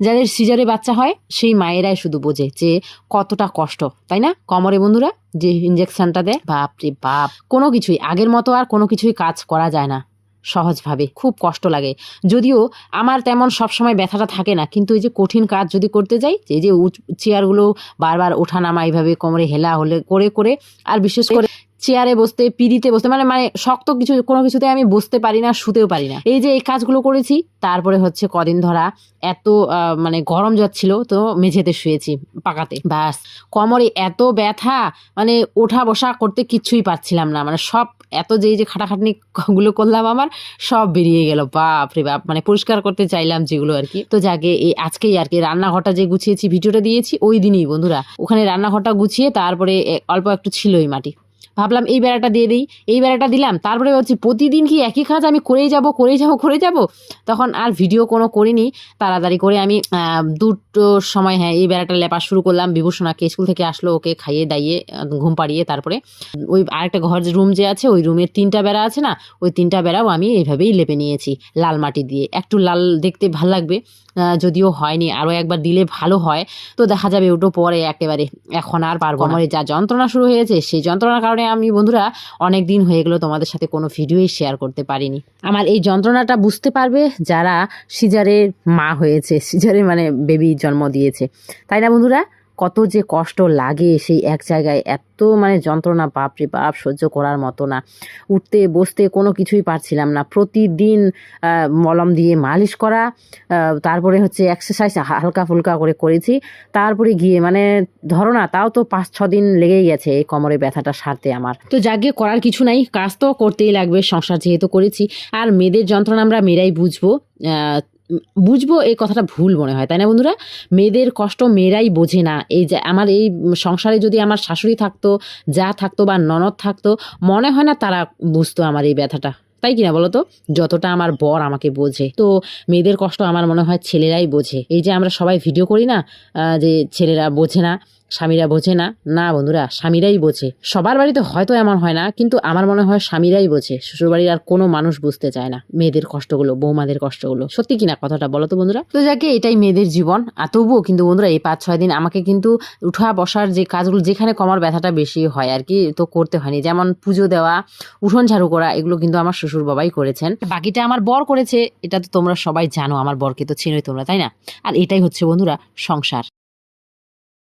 যাদের সিজারে বাচ্চা হয় সেই মায়েরাই শুধু বোঝে যে কতটা কষ্ট, তাই না? কোমরে বন্ধুরা যে ইঞ্জেকশনটা দেয়, বাপ রে বাপ, কোনো কিছুই আগের মতো আর কোনো কিছুই কাজ করা যায় না সহজভাবে, খুব কষ্ট লাগে। যদিও আমার তেমন সবসময় ব্যথাটা থাকে না, কিন্তু এই যে কঠিন কাজ যদি করতে যাই, এই যে চেয়ারগুলো বারবার ওঠা নামা এইভাবে কোমরে হেলা হলে করে করে, আর বিশেষ করে চেয়ারে বসতে, পিড়িতে বসতে, মানে মানে শক্ত কিছু কোনো কিছুতে আমি বসতে পারি না, শুতেও পারি না। এই যে এই কাজগুলো করেছি, তারপরে হচ্ছে কদিন ধরা এত মানে গরম যাচ্ছিল, তো মেঝেতে শুয়েছি পাকাতে, বাস কোমরে এত ব্যথা, মানে ওঠা বসা করতে কিচ্ছুই পারছিলাম না, মানে সব এত যে খাটাখাটনি গুলো করলাম আমার সব বেরিয়ে গেল, বাপ রে বাপ, মানে পরিষ্কার করতে চাইলাম যেগুলো আর কি। তো যাকে এই আজকেই আর কি রান্নাঘরটা যে গুছিয়েছি, ভিডিওটা দিয়েছি ওই দিনই বন্ধুরা, ওখানে রান্নাঘরটা গুছিয়ে তারপরে অল্প একটু ছিলই মাটি, ভাবলাম এই বেড়াটা দিয়ে দিই, এই বেড়াটা দিলাম। তারপরে ভাবছি প্রতিদিন কি একই কাজ আমি করেই যাব। তখন আর ভিডিও কোনো করিনি, তাড়াতাড়ি করে আমি 2টোর সময় হ্যাঁ এই বেড়াটা লেপা শুরু করলাম। বিভূষণাকে স্কুল থেকে আসলো, ওকে খাইয়ে দাইয়ে ঘুম পাড়িয়ে তারপরে ওই আরেকটা ঘর রুম যে আছে, ওই রুমের 3টা বেড়া আছে না, ওই 3টা বেড়াও আমি এইভাবেই লেপে নিয়েছি লাল মাটি দিয়ে। একটু লাল দেখতে ভাল লাগবে, যদিও হয়নি, আরও একবার দিলে ভালো হয়, তো দেখা যাবে ওটো পরে একেবারে। এখন আর পারবো না, যা যন্ত্রণা শুরু হয়েছে, সেই যন্ত্রণার কারণে আমি বন্ধুরা অনেক দিন হয়ে গেল তোমাদের সাথে কোনো ভিডিওই শেয়ার করতে পারিনি। আমার এই যন্ত্রণাটা বুঝতে পারবে যারা সিজারের মা হয়েছে, সিজারে মানে বেবি জন্ম দিয়েছে, তাই না বন্ধুরা? কত যে কষ্ট লাগে সেই এক জায়গায়, এত মানে যন্ত্রণা, বাপরে বাপ, সহ্য করার মতো না। উঠতে বসতে কোনো কিছুই পারছিলাম না, প্রতিদিন মলম দিয়ে মালিশ করা, তারপরে হচ্ছে এক্সারসাইজ হালকা ফুলকা করে করেছি, তারপরে গিয়ে মানে ধরো না, তাও তো 5-6 দিন লেগেই গেছে এই কোমরে ব্যথাটা সারতে আমার। তো যাকে করার কিছু নাই, কাজ তো করতেই লাগবে, সংসার যেহেতু করেছি। আর মেয়েদের যন্ত্রণা আমরা মেয়েরাই বুঝবো, এই কথাটা ভুল মনে হয়, তাই না বন্ধুরা? মেয়েদের কষ্ট মেয়েরাই বোঝে না। এই যে আমার এই সংসারে যদি আমার শাশুড়ি থাকতো, যা থাকতো বা ননদ থাকতো, মনে হয় না তারা বুঝতো আমার এই ব্যথাটা, তাই কিনা বলো তো? যতটা আমার বর আমাকে বোঝে। তো মেয়েদের কষ্ট আমার মনে হয় ছেলেরাই বোঝে। এই যে আমরা সবাই ভিডিও করি না যে ছেলেরা বোঝে না, স্বামীরা বোঝে না, না বন্ধুরা, স্বামীরাই বোঝে। সবার বাড়িতে হয়তো এমন হয় না, কিন্তু আমার মনে হয় স্বামীরাই বোঝে, শ্বশুরবাড়ির আর কোনো মানুষ বুঝতে চায় না মেয়েদের কষ্টগুলো, বৌমাদের কষ্টগুলো। সত্যি কিনা কথাটা বলো তো বন্ধুরা? তো যাকে এটাই মেয়েদের জীবন। আর তবুও কিন্তু বন্ধুরা এই 5-6 দিন আমাকে কিন্তু উঠা বসার যে কাজগুলো, যেখানে কোমর ব্যথাটা বেশি হয় আর কি, তো করতে হয়নি। যেমন পুজো দেওয়া, উঠোন ঝাড়ু করা, এগুলো কিন্তু আমার শ্বশুর বাবাই করেছেন, বাকিটা আমার বর করেছে। এটা তো তোমরা সবাই জানো, আমার বরকে তো চেনোই তোমরা, তাই না? আর এটাই হচ্ছে বন্ধুরা সংসার।